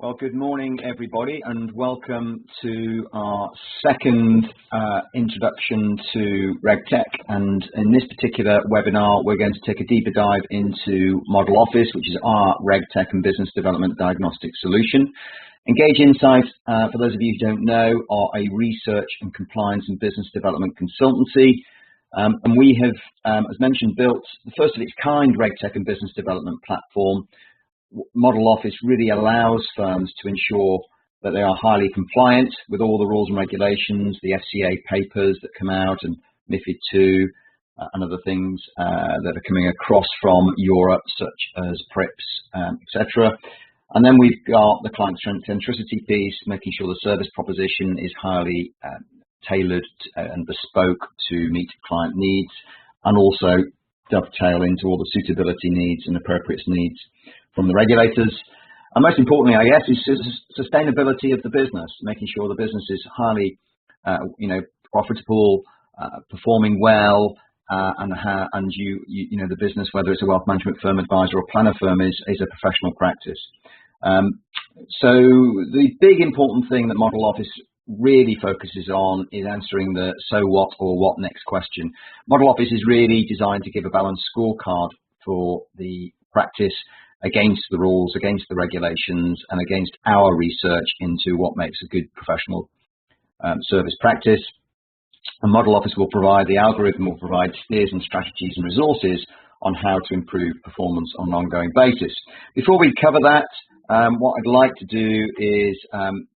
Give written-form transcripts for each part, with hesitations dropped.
Well, good morning, everybody, and welcome to our second introduction to RegTech. And in this particular webinar, we're going to take a deeper dive into Model Office, which is our RegTech and business development diagnostic solution. Engage Insight, for those of you who don't know, are a research and compliance and business development consultancy. And we have, as mentioned, built the first of its kind RegTech and business development platform. Model Office really allows firms to ensure that they are highly compliant with all the rules and regulations, the FCA papers that come out, and MiFID II, and other things that are coming across from Europe, such as PRIPS, etc. And then we've got the client centricity piece, making sure the service proposition is highly tailored and bespoke to meet client needs, and also dovetail into all the suitability needs and appropriate needs from the regulators. And most importantly, I guess, is sustainability of the business, making sure the business is highly, profitable, performing well, and the business, whether it's a wealth management firm, advisor, or planner firm, is a professional practice. So the big important thing that Model Office really focuses on is answering the so what or what next question. Model Office is really designed to give a balanced scorecard for the practice against the rules, against the regulations, and against our research into what makes a good professional service practice. And Model Office will provide, the algorithm will provide steers and strategies and resources on how to improve performance on an ongoing basis. Before we cover that, what I'd like to do is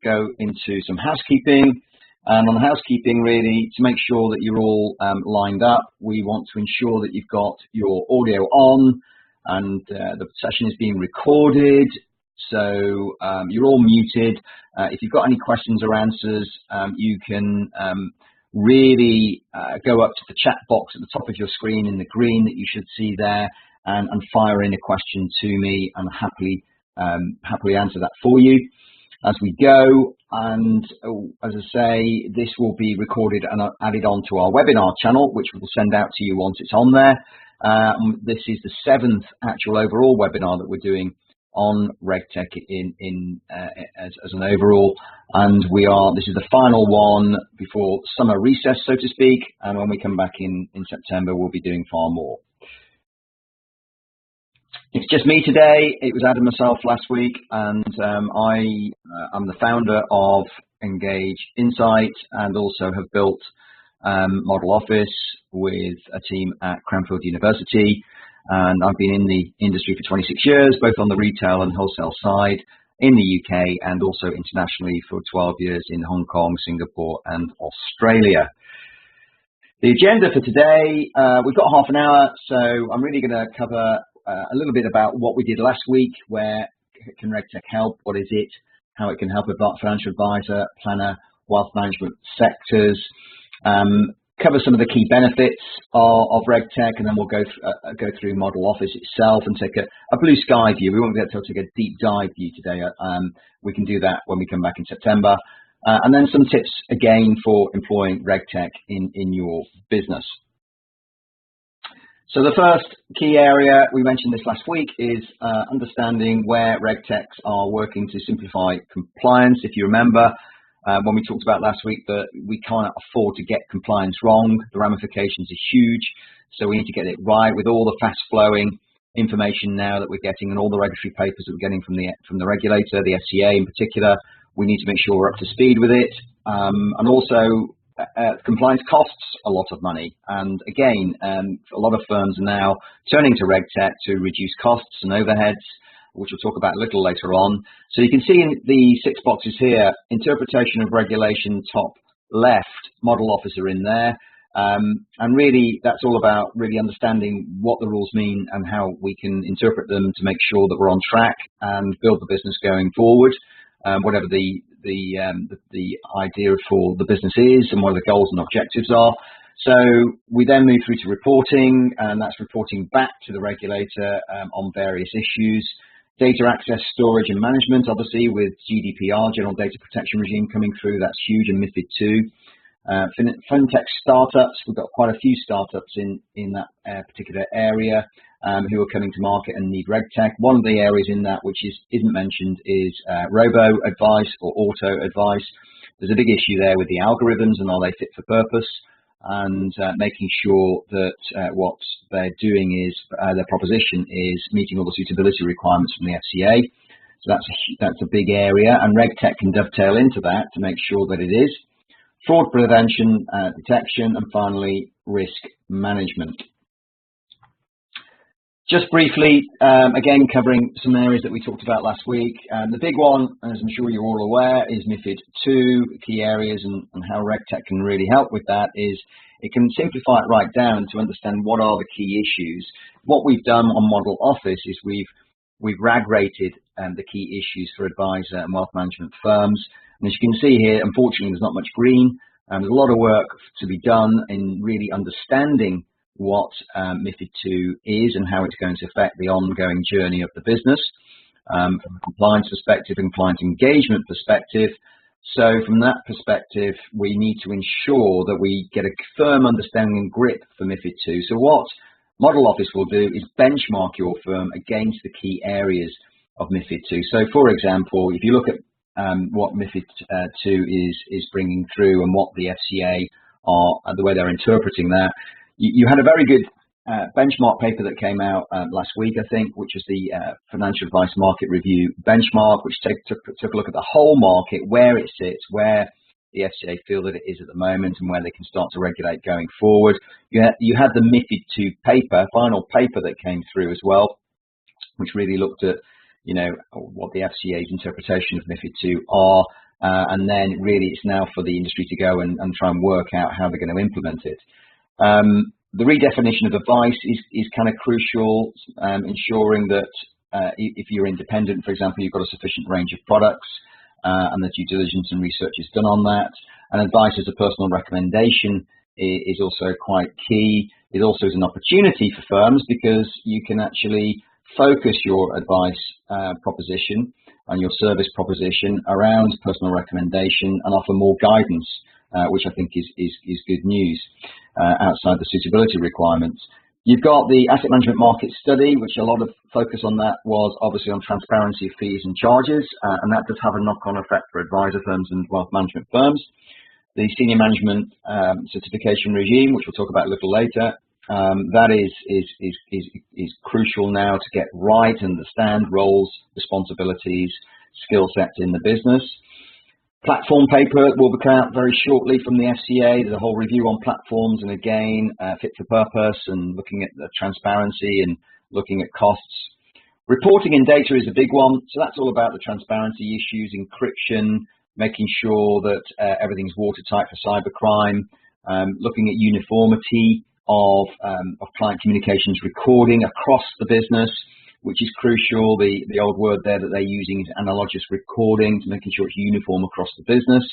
go into some housekeeping. And on housekeeping, really, to make sure that you're all lined up, we want to ensure that you've got your audio on, and the session is being recorded, so you're all muted. If you've got any questions or answers, you can really go up to the chat box at the top of your screen in the green that you should see there, and fire in a question to me, and happily answer that for you as we go. And as I say, this will be recorded and added onto our webinar channel, which we'll send out to you once it's on there. This is the 7th actual overall webinar that we're doing on RegTech as an overall, and this is the final one before summer recess, so to speak. And when we come back in September, we'll be doing far more. It's just me today. It was Adam and myself last week, and I'm the founder of Engage Insight, and also have built Model Office with a team at Cranfield University. And I've been in the industry for 26 years, both on the retail and wholesale side in the UK, and also internationally for 12 years in Hong Kong, Singapore, and Australia. The agenda for today, we've got half an hour, so I'm really going to cover a little bit about what we did last week. Where can RegTech help? What is it? How it can help a financial advisor, planner, wealth management sectors. Cover some of the key benefits of RegTech, and then we'll go through Model Office itself and take a blue sky view. We won't be able to take a deep dive view today. We can do that when we come back in September. And then some tips again for employing RegTech in your business. So the first key area, we mentioned this last week, is understanding where RegTechs are working to simplify compliance. If you remember, when we talked about last week, that we cannot afford to get compliance wrong. The ramifications are huge, so we need to get it right with all the fast-flowing information now that we're getting, and all the regulatory papers that we're getting from the regulator, the FCA in particular. We need to make sure we're up to speed with it, and also compliance costs a lot of money. And again, a lot of firms are now turning to RegTech to reduce costs and overheads, which we'll talk about a little later on. So you can see in the 6 boxes here, interpretation of regulation top left, Model Office are in there. And really, that's all about really understanding what the rules mean and how we can interpret them to make sure that we're on track and build the business going forward, whatever the idea for the business is and what the goals and objectives are. So we then move through to reporting, and that's reporting back to the regulator on various issues. Data access, storage, and management, obviously, with GDPR, General Data Protection Regime, coming through. That's huge, and MiFID II. Fintech startups, we've got quite a few startups in that particular area. who are coming to market and need RegTech. One of the areas in that which isn't mentioned is robo advice or auto advice. There's a big issue there with the algorithms and are they fit for purpose, and making sure that what they're doing is their proposition is meeting all the suitability requirements from the FCA. So that's a big area, and RegTech can dovetail into that to make sure that it is. Fraud prevention, detection, and finally risk management. Just briefly, again, covering some areas that we talked about last week. The big one, as I'm sure you're all aware, is MiFID II. Key areas and how RegTech can really help with that is it can simplify it right down to understand what are the key issues. What we've done on Model Office is we've RAG rated the key issues for advisor and wealth management firms. And as you can see here, unfortunately, there's not much green. There's a lot of work to be done in really understanding what MiFID II is and how it's going to affect the ongoing journey of the business from a compliance perspective and client engagement perspective. So from that perspective, we need to ensure that we get a firm understanding and grip for MiFID II. So what Model Office will do is benchmark your firm against the key areas of MiFID II. So for example, if you look at what MiFID II is bringing through and what the FCA are, the way they're interpreting that, you had a very good benchmark paper that came out last week, I think, which is the Financial Advice Market Review benchmark, which took a look at the whole market, where it sits, where the FCA feel that it is at the moment, and where they can start to regulate going forward. You had the MiFID II paper, final paper that came through as well, which really looked at, you know, what the FCA's interpretation of MiFID II are, and then really it's now for the industry to go and try and work out how they're going to implement it. The redefinition of advice is kind of crucial, ensuring that if you're independent, for example, you've got a sufficient range of products and the due diligence and research is done on that. And advice as a personal recommendation is also quite key. It also is an opportunity for firms because you can actually focus your advice proposition and your service proposition around personal recommendation and offer more guidance, which I think is good news outside the suitability requirements. You've got the asset management market study, which a lot of focus on that was obviously on transparency of fees and charges, and that does have a knock-on effect for advisor firms and wealth management firms. The senior management certification regime, which we'll talk about a little later, that is crucial now to get right, understand roles, responsibilities, skill sets in the business. Platform paper will be coming out very shortly from the FCA. There's a whole review on platforms and again, fit for purpose and looking at the transparency and looking at costs. Reporting and data is a big one. So that's all about the transparency issues, encryption, making sure that everything's watertight for cybercrime, looking at uniformity of client communications recording across the business, which is crucial. The old word there that they're using is analogous recording, to making sure it's uniform across the business.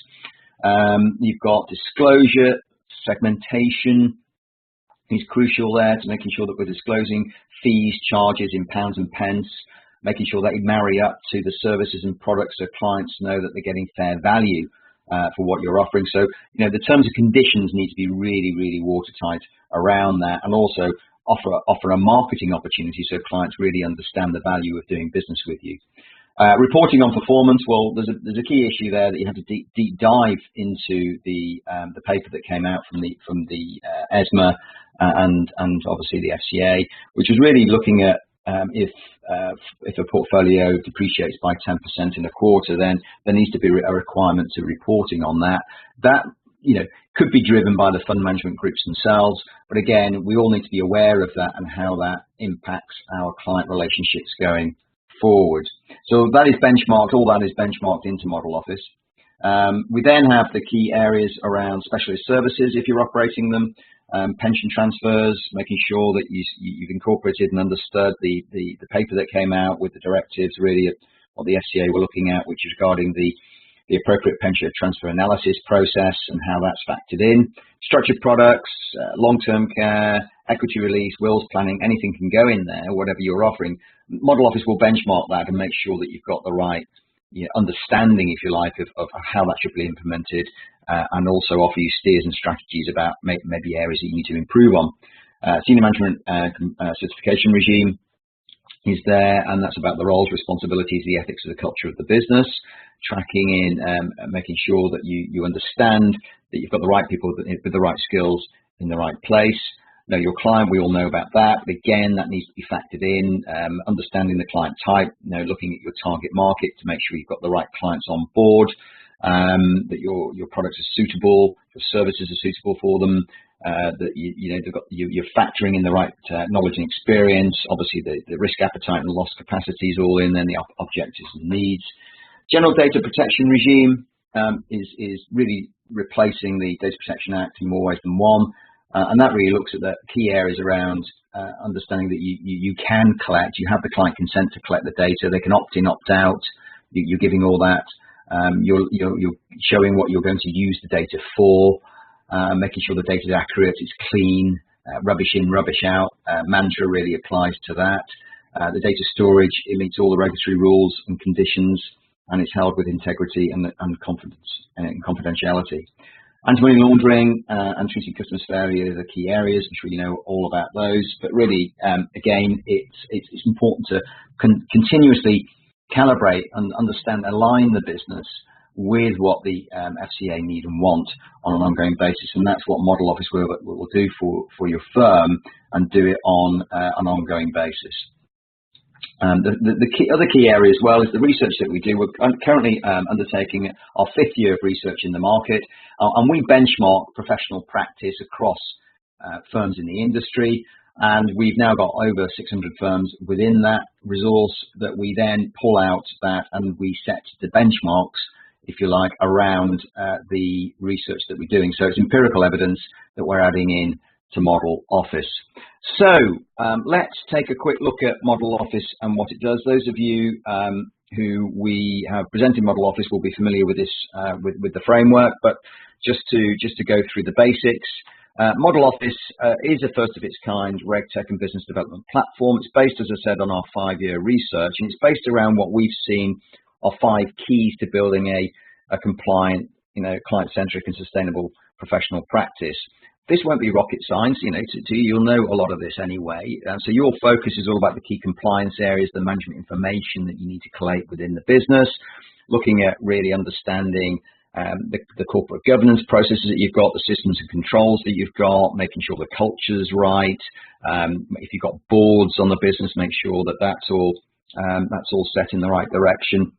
You've got disclosure, segmentation is crucial there, to making sure that we're disclosing fees, charges in pounds and pence, making sure that you marry up to the services and products so clients know that they're getting fair value for what you're offering. So, you know, the terms and conditions need to be really, really watertight around that, and also offer a marketing opportunity so clients really understand the value of doing business with you. Reporting on performance, well, there's a key issue there that you have to deep dive into the paper that came out from the ESMA and obviously the FCA, which is really looking at if a portfolio depreciates by 10% in a quarter, then there needs to be a requirement to reporting on that. That, you know, could be driven by the fund management groups themselves, but again, we all need to be aware of that and how that impacts our client relationships going forward. So that is benchmarked, all that is benchmarked into Model Office. We then have the key areas around specialist services, if you're operating them, pension transfers, making sure that you've incorporated and understood the paper that came out with the directives, really at what the FCA were looking at, which is regarding the appropriate pension transfer analysis process and how that's factored in. Structured products, long-term care, equity release, wills planning, anything can go in there, whatever you're offering. Model Office will benchmark that and make sure that you've got the right understanding, if you like, of how that should be implemented, and also offer you steers and strategies about maybe areas that you need to improve on. Senior management certification regime is there, and that's about the roles, responsibilities, the ethics of the culture of the business, tracking in, making sure that you understand that you've got the right people with the right skills in the right place. Know your client, we all know about that. Again, that needs to be factored in, understanding the client type, looking at your target market to make sure you've got the right clients on board, that your products are suitable, your services are suitable for them, that you're factoring in the right knowledge and experience. Obviously, the risk appetite and loss capacity is all in, then the objectives and needs. General data protection regime is really replacing the Data Protection Act in more ways than one. And that really looks at the key areas around understanding that you can collect, you have the client consent to collect the data, they can opt in, opt out, you're giving all that, you're showing what you're going to use the data for, making sure the data is accurate, it's clean, rubbish in, rubbish out, mantra really applies to that. The data storage, it meets all the regulatory rules and conditions, and it's held with integrity and confidence and confidentiality. Anti-money laundering and treating customers fairly are the key areas. I'm sure you know all about those. But really, again, it's important to continuously calibrate and understand, align the business with what the FCA need and want on an ongoing basis. And that's what Model Office will do for your firm, and do it on an ongoing basis. The other key area as well is the research that we do. We're currently undertaking our 5th year of research in the market, and we benchmark professional practice across firms in the industry, and we've now got over 600 firms within that resource that we then pull out that, and we set the benchmarks, if you like, around the research that we're doing. So it's empirical evidence that we're adding in to Model Office. So let's take a quick look at Model Office and what it does. Those of you who we have presented Model Office will be familiar with this, with the framework, but just to go through the basics. Model Office is a first of its kind RegTech and business development platform. It's based, as I said, on our 5-year research, and it's based around what we've seen are 5 keys to building a compliant, client-centric and sustainable professional practice. This won't be rocket science, to you, you'll know a lot of this anyway. So your focus is all about the key compliance areas, the management information that you need to collate within the business, looking at really understanding the corporate governance processes that you've got, the systems and controls that you've got, making sure the culture's right. If you've got boards on the business, make sure that that's all set in the right direction.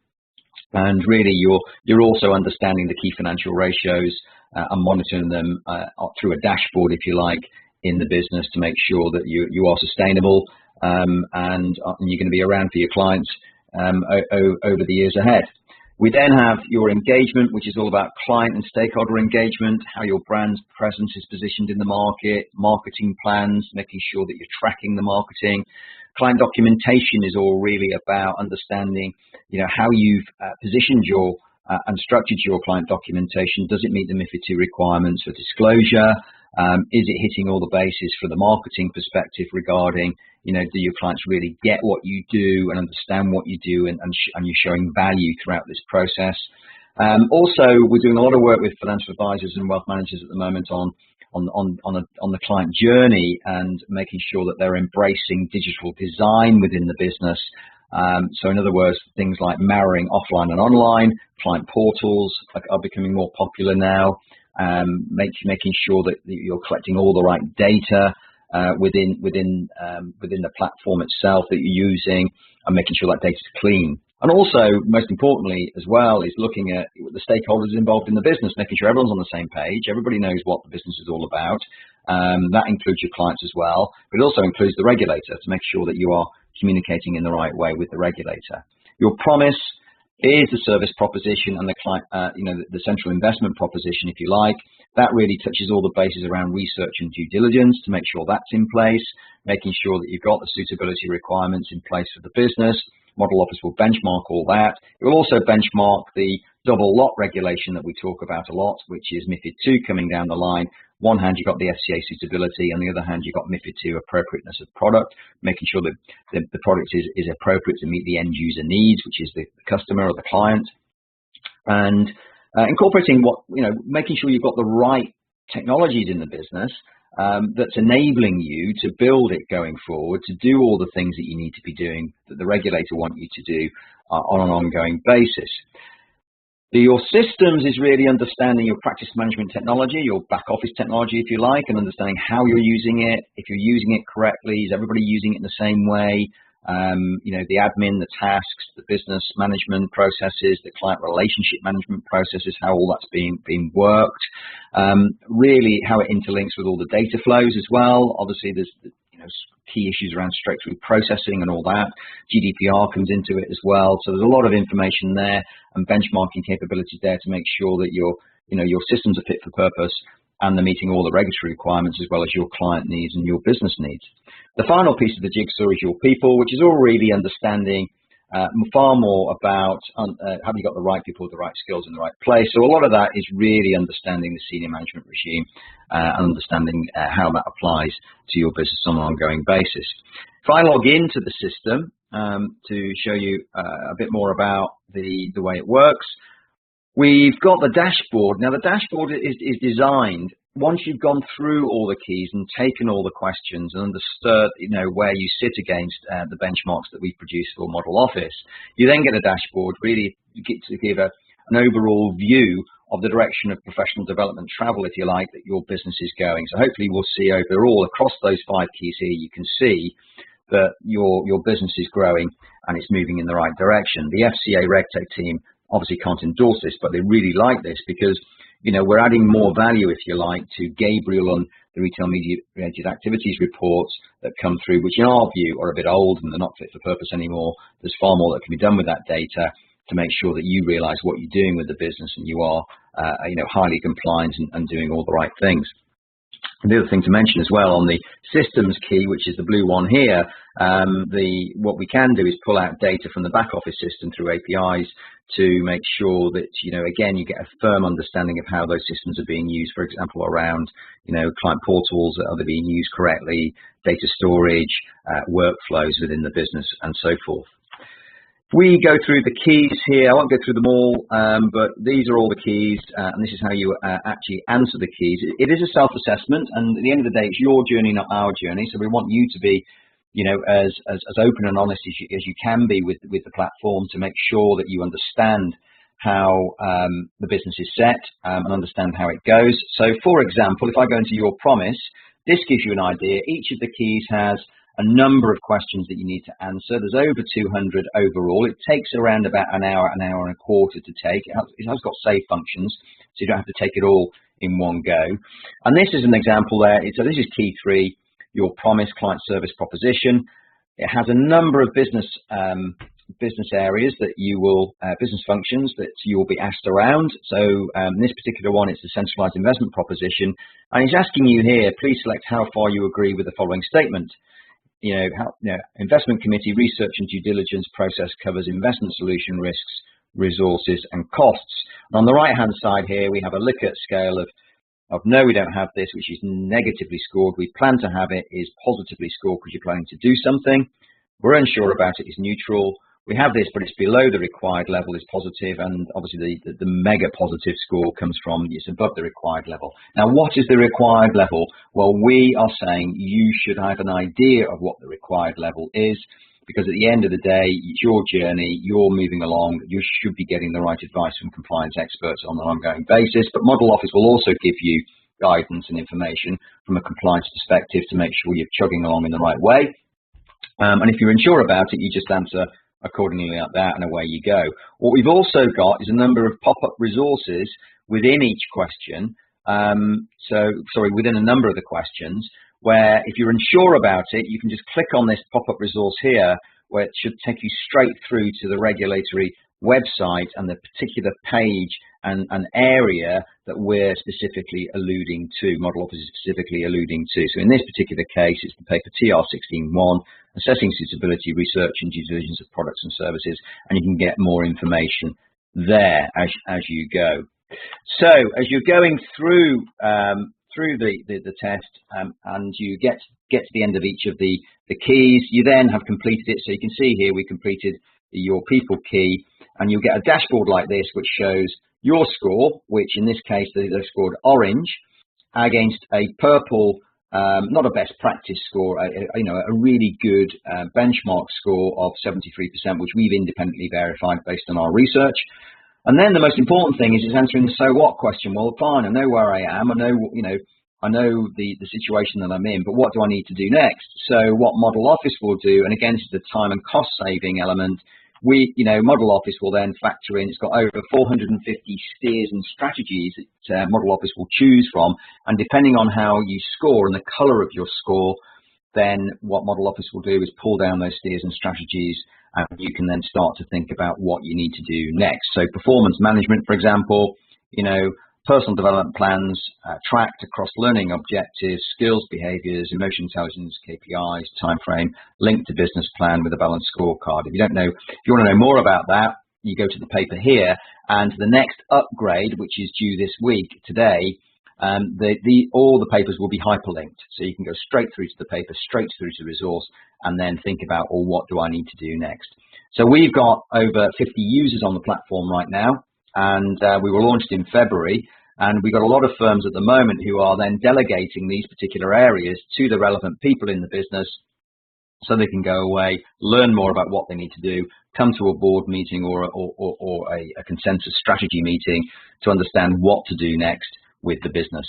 And really, you're also understanding the key financial ratios and monitoring them through a dashboard, if you like, in the business to make sure that you are sustainable and you're going to be around for your clients over the years ahead. We then have your engagement, which is all about client and stakeholder engagement, how your brand's presence is positioned in the market, marketing plans, making sure that you're tracking the marketing. Client documentation is all really about understanding, how you've positioned your and structured your client documentation. Does it meet the MiFID II requirements for disclosure? Is it hitting all the bases from the marketing perspective regarding, do your clients really get what you do and understand what you do, and you're showing value throughout this process? Also, we're doing a lot of work with financial advisors and wealth managers at the moment on the client journey and making sure that they're embracing digital design within the business. So in other words, things like marrying offline and online, client portals are becoming more popular now, making sure that you're collecting all the right data within the platform itself that you're using, and making sure that data is clean. And also, most importantly as well, is looking at the stakeholders involved in the business, making sure everyone's on the same page, everybody knows what the business is all about. That includes your clients as well, but it also includes the regulator to make sure that you are communicating in the right way with the regulator. Your promise is the service proposition and the client, the central investment proposition, if you like. That really touches all the bases around research and due diligence to make sure that's in place, making sure that you've got the suitability requirements in place for the business. Model Office will benchmark all that. It will also benchmark the double lot regulation that we talk about a lot, which is MiFID II coming down the line. One hand, you've got the FCA suitability, on the other hand, you've got MiFID II appropriateness of product, making sure that the product is appropriate to meet the end user needs, which is the customer or the client. And incorporating making sure you've got the right technologies in the business that's enabling you to build it going forward, to do all the things that you need to be doing, that the regulator want you to do on an ongoing basis. Your systems is really understanding your practice management technology, your back office technology, if you like, and understanding how you're using it, if you're using it correctly, is everybody using it in the same way? The admin, the tasks, the business management processes, the client relationship management processes, how all that's being worked. Really how it interlinks with all the data flows as well. Obviously, there's key issues around straight-through processing and all that. GDPR comes into it as well. So there's a lot of information there and benchmarking capabilities there to make sure that your systems are fit for purpose and they're meeting all the regulatory requirements as well as your client needs and your business needs. The final piece of the jigsaw is your people, which is all really understanding far more about have you got the right people with the right skills in the right place. So a lot of that is really understanding the senior management regime and understanding how that applies to your business on an ongoing basis. If I log into the system to show you a bit more about the way it works, we've got the dashboard. Now the dashboard is designed once you've gone through all the keys and taken all the questions and understood, where you sit against the benchmarks that we've produced for Model Office, you then get a dashboard, really get to give an overall view of the direction of professional development travel, if you like, that your business is going. So hopefully we'll see overall across those 5 keys here, you can see that your business is growing and it's moving in the right direction. The FCA RegTech team obviously can't endorse this, but they really like this because we're adding more value, if you like, to Gabriel and the retail media related activities reports that come through, which in our view are a bit old and they're not fit for purpose anymore. There's far more that can be done with that data to make sure that you realize what you're doing with the business and you are, highly compliant and doing all the right things. And the other thing to mention as well on the systems key, which is the blue one here, what we can do is pull out data from the back office system through APIs to make sure that, again, you get a firm understanding of how those systems are being used, for example, around, client portals, are they being used correctly, data storage, workflows within the business and so forth. We go through the keys here. I won't go through them all, but these are all the keys, and this is how you actually answer the keys. It is a self-assessment, and at the end of the day, it's your journey, not our journey. So we want you to be, as open and honest as you can be with the platform to make sure that you understand how the business is set and understand how it goes. So, for example, if I go into your promise, this gives you an idea. Each of the keys has a number of questions that you need to answer. There's over 200 overall. It takes around about an hour and a quarter to take. It has got save functions, so you don't have to take it all in one go. And this is an example there. So this is key 3, your promise, client service proposition. It has a number of business areas that you will, business functions that you will be asked around. So in this particular one, it's the centralized investment proposition. And it's asking you here, please select how far you agree with the following statement. Investment committee research and due diligence process covers investment solution risks, resources and costs. And on the right hand side here, we have a Likert scale of no, we don't have this, which is negatively scored. We plan to have it is positively scored because you're planning to do something. We're unsure about it is neutral. We have this, but it's below the required level is positive, and obviously the mega positive score comes from it's above the required level. Now, what is the required level? Well, we are saying you should have an idea of what the required level is, because at the end of the day, it's your journey, you're moving along, you should be getting the right advice from compliance experts on an ongoing basis. But Model Office will also give you guidance and information from a compliance perspective to make sure you're chugging along in the right way. And if you're unsure about it, you just answer accordingly like that, and away you go. What we've also got is a number of pop-up resources within each question, within a number of the questions, where if you're unsure about it, you can just click on this pop-up resource here, where it should take you straight through to the regulatory website and the particular page and an area that we're specifically alluding to, Model Office is specifically alluding to. So in this particular case, it's the paper TR16-1, Assessing Suitability, Research and Due Diligence of Products and Services, and you can get more information there as you go. So as you're going through the test and you get to the end of each of the keys, you then have completed it. So you can see here we completed your people key, and you'll get a dashboard like this which shows your score, which in this case they're scored orange, against a purple, not a best practice score, a really good benchmark score of 73%, which we've independently verified based on our research. And then the most important thing is answering the so what question. Well, fine, I know where I am. I know the situation that I'm in, but what do I need to do next? So what Model Office will do, and again, this is the time and cost saving element, Model Office will then factor in, it's got over 450 steers and strategies that Model Office will choose from. And depending on how you score and the color of your score, then what Model Office will do is pull down those steers and strategies, and you can then start to think about what you need to do next. So performance management, for example, personal development plans tracked across learning objectives, skills, behaviors, emotion intelligence, KPIs, time frame, linked to business plan with a balanced scorecard. If you want to know more about that, you go to the paper here, and the next upgrade, which is due this week, today, all the papers will be hyperlinked. So you can go straight through to the paper, straight through to resource, and then think about, what do I need to do next? So we've got over 50 users on the platform right now, and we were launched in February, and we've got a lot of firms at the moment who are then delegating these particular areas to the relevant people in the business so they can go away, learn more about what they need to do, come to a board meeting or a consensus strategy meeting to understand what to do next with the business.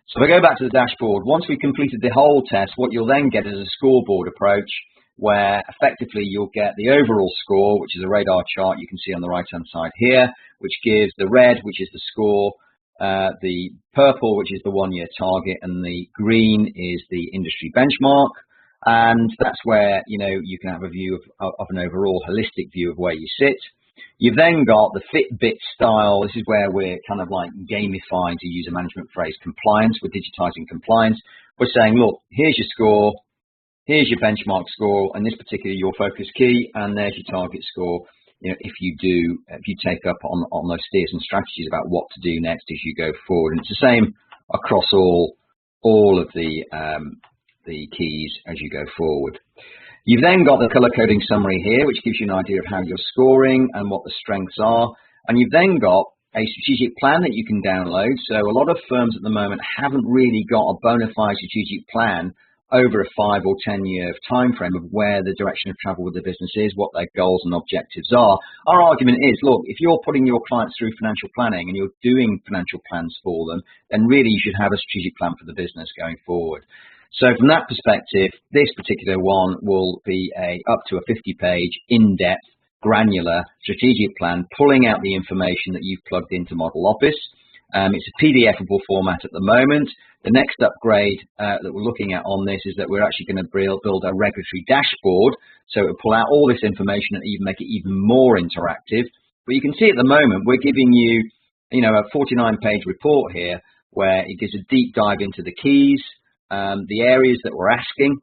So if I go back to the dashboard, once we've completed the whole test, what you'll then get is a scoreboard approach, where effectively you'll get the overall score, which is a radar chart you can see on the right hand side here, which gives the red, which is the score, the purple, which is the 1 year target, and the green is the industry benchmark. And that's where you can have a view of an overall holistic view of where you sit. You've then got the Fitbit Style. This is where we're kind of like gamifying, to use a management phrase, compliance. We're digitizing compliance. We're saying, look, here's your score, here's your benchmark score, and this particular your focus key, and there's your target score. If you take up on those steers and strategies about what to do next as you go forward. And it's the same across all of the keys as you go forward. You've then got the color coding summary here, which gives you an idea of how you're scoring and what the strengths are. And you've then got a strategic plan that you can download. So a lot of firms at the moment haven't really got a bona fide strategic plan over a 5 or 10 year time frame of where the direction of travel with the business is, what their goals and objectives are. Our argument is, look, if you're putting your clients through financial planning and you're doing financial plans for them, then really you should have a strategic plan for the business going forward. So from that perspective, this particular one will be up to a 50-page, in-depth, granular strategic plan, pulling out the information that you've plugged into Model Office. It's a PDF-able format at the moment. The next upgrade that we're looking at on this is that we're actually going to build a regulatory dashboard, so it will pull out all this information and even make it even more interactive. But you can see at the moment we're giving you, a 49-page report here where it gives a deep dive into the keys, the areas that we're asking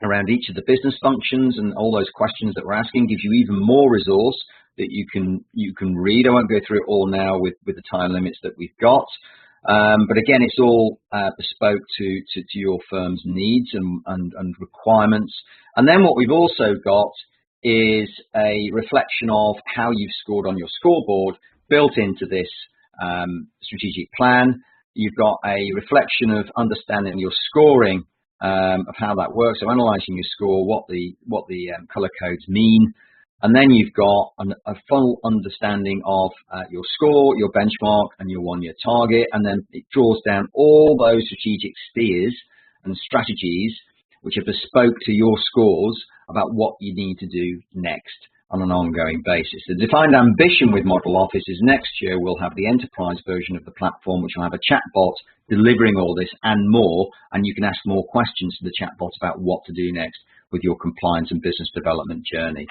around each of the business functions, and all those questions that we're asking gives you even more resource that you can read. I won't go through it all now with the time limits that we've got. But again, it's all bespoke to your firm's needs and requirements. And then what we've also got is a reflection of how you've scored on your scoreboard built into this strategic plan. You've got a reflection of understanding your scoring, of how that works. So analysing your score, what the colour codes mean. And then you've got a full understanding of your score, your benchmark, and your 1 year target. And then it draws down all those strategic steers and strategies which are bespoke to your scores about what you need to do next on an ongoing basis. The defined ambition with Model Office is next year we'll have the enterprise version of the platform, which will have a chatbot delivering all this and more, and you can ask more questions to the chatbot about what to do next with your compliance and business development journey.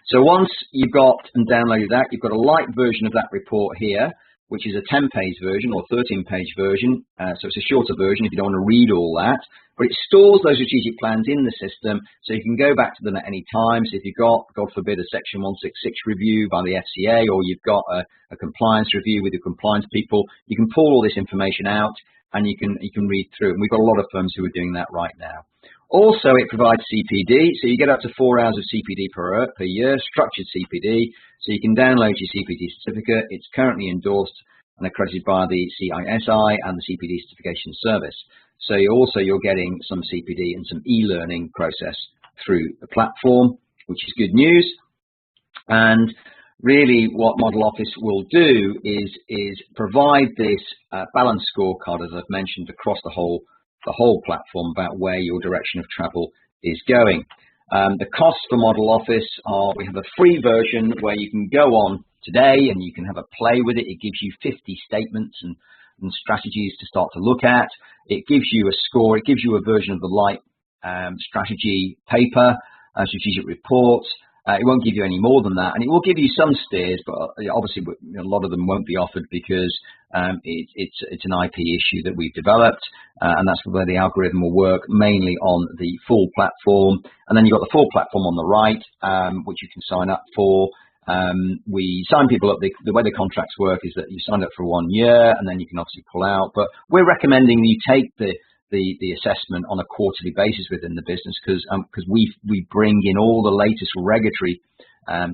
So once you've got and downloaded that, you've got a light version of that report here, which is a 10-page version or 13-page version. So it's a shorter version if you don't want to read all that. But it stores those strategic plans in the system, so you can go back to them at any time. So if you've got, God forbid, a Section 166 review by the FCA, or you've got a compliance review with your compliance people, you can pull all this information out and you can read through. And we've got a lot of firms who are doing that right now. Also, it provides CPD, so you get up to 4 hours of CPD per year, structured CPD, so you can download your CPD certificate. It's currently endorsed and accredited by the CISI and the CPD certification service. So you're getting some CPD and some e-learning process through the platform, which is good news. And really what Model Office will do is provide this balanced scorecard, as I've mentioned, across the whole platform about where your direction of travel is going. The costs for Model Office are, we have a free version where you can go on today and you can have a play with it. It gives you 50 statements and strategies to start to look at. It gives you a score. It gives you a version of the light strategy paper, strategic reports. It won't give you any more than that, and it will give you some steers, but obviously a lot of them won't be offered because it's an IP issue that we've developed, and that's where the algorithm will work mainly on the full platform. And then you've got the full platform on the right, which you can sign up for. We sign people up. The way the contracts work is that you sign up for 1 year, and then you can obviously pull out. But we're recommending you take the assessment on a quarterly basis within the business because we bring in all the latest regulatory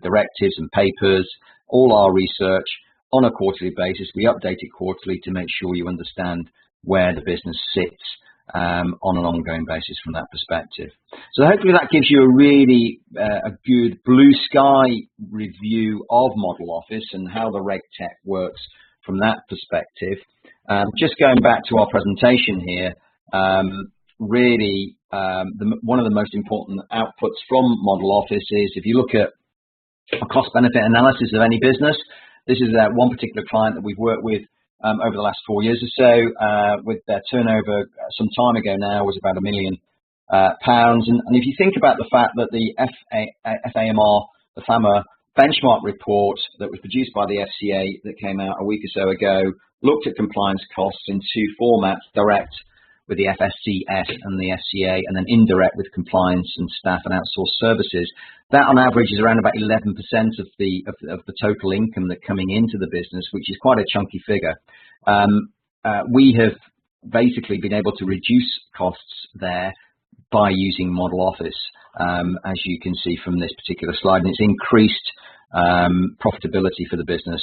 directives and papers, all our research on a quarterly basis. We update it quarterly to make sure you understand where the business sits on an ongoing basis from that perspective. So hopefully that gives you a really a good blue sky review of Model Office and how the RegTech works from that perspective. Just going back to our presentation here, really one of the most important outputs from Model Office is if you look at a cost benefit analysis of any business. This is one particular client that we've worked with over the last 4 years or so, with their turnover some time ago now was about £1 million. And if you think about the fact that the FAMA benchmark report that was produced by the FCA that came out a week or so ago looked at compliance costs in two formats: direct with the FSCS and the FCA, and then indirect with compliance and staff and outsourced services. That on average is around about 11% of the total income that coming into the business, which is quite a chunky figure. We have basically been able to reduce costs there by using Model Office, as you can see from this particular slide, and it's increased profitability for the business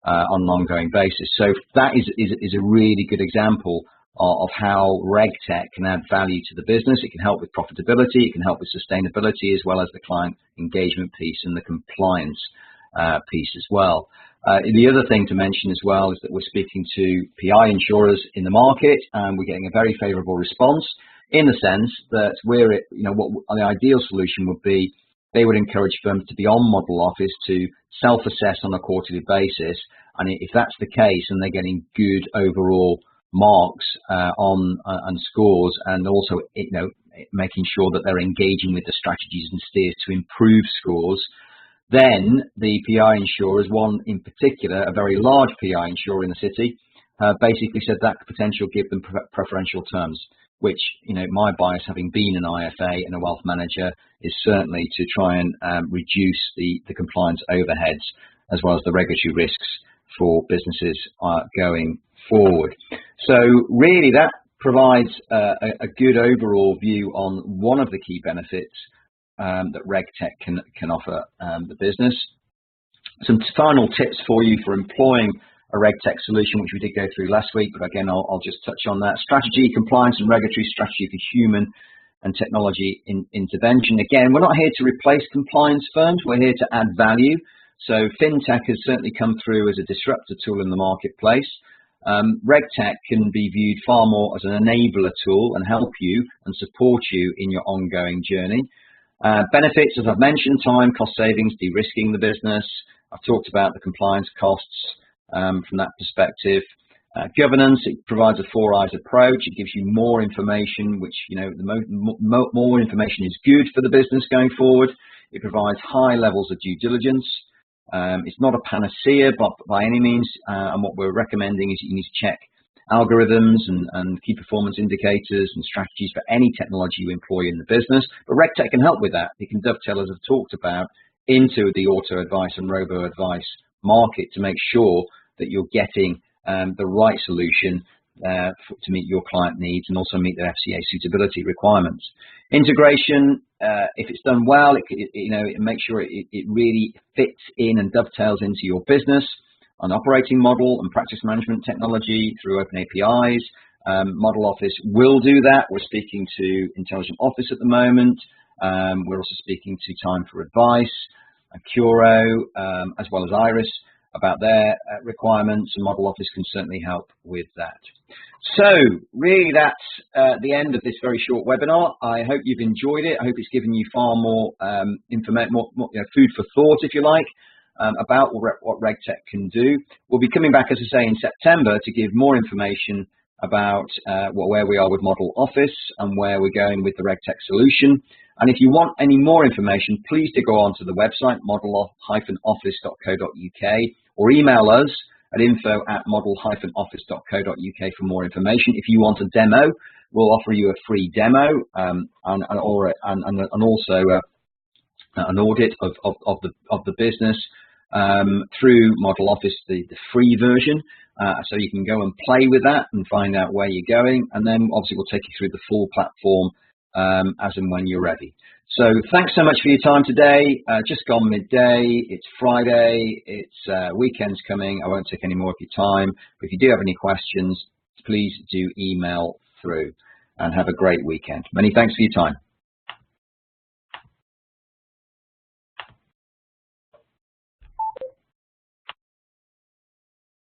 on an ongoing basis. So that is a really good example of how RegTech can add value to the business. It can help with profitability, it can help with sustainability, as well as the client engagement piece and the compliance piece as well. The other thing to mention as well is that we're speaking to PI insurers in the market, and we're getting a very favourable response in the sense that we're, what the ideal solution would be, they would encourage firms to be on Model Office to self-assess on a quarterly basis, and if that's the case and they're getting good overall marks and scores, and also making sure that they're engaging with the strategies and steers to improve scores, then the PI insurers, one in particular, a very large PI insurer in the city, basically said that could potentially give them preferential terms, which, my bias, having been an IFA and a wealth manager, is certainly to try and reduce the compliance overheads as well as the regulatory risks for businesses going forward. So really that provides a good overall view on one of the key benefits that RegTech can offer the business. Some final tips for you for employing a RegTech solution, which we did go through last week, but again, I'll just touch on that. Strategy, compliance and regulatory strategy for human and technology intervention. Again, we're not here to replace compliance firms, we're here to add value. So FinTech has certainly come through as a disruptor tool in the marketplace. RegTech can be viewed far more as an enabler tool and help you and support you in your ongoing journey. Benefits, as I've mentioned: time, cost savings, de-risking the business. I've talked about the compliance costs from that perspective. Governance, it provides a four eyes approach. It gives you more information, which, the more information is good for the business going forward. It provides high levels of due diligence. It's not a panacea by any means, and what we're recommending is you need to check algorithms and key performance indicators and strategies for any technology you employ in the business. But RegTech can help with that. It can dovetail, as I've talked about, into the auto advice and robo advice market to make sure that you're getting the right solution to meet your client needs and also meet their FCA suitability requirements. Integration, if it's done well, it makes sure it really fits in and dovetails into your business. an operating model and practice management technology through open APIs. Model Office will do that. We're speaking to Intelligent Office at the moment. We're also speaking to Time for Advice, Curo, as well as Iris about their requirements, and Model Office can certainly help with that. So really that's the end of this very short webinar. I hope you've enjoyed it. I hope it's given you far more information, more food for thought, if you like, about what RegTech can do. We'll be coming back, as I say, in September to give more information about where we are with Model Office and where we're going with the RegTech solution. And if you want any more information, please do go onto the website, model-office.co.uk, or email us at info@model-office.co.uk for more information. If you want a demo, we'll offer you a free demo and also an audit of the business through Model Office, the free version. So you can go and play with that and find out where you're going. And then obviously we'll take you through the full platform as and when you're ready. So thanks so much for your time today. Just gone midday. It's Friday. It's weekend's coming. I won't take any more of your time. But if you do have any questions, please do email through, and have a great weekend. Many thanks for your time.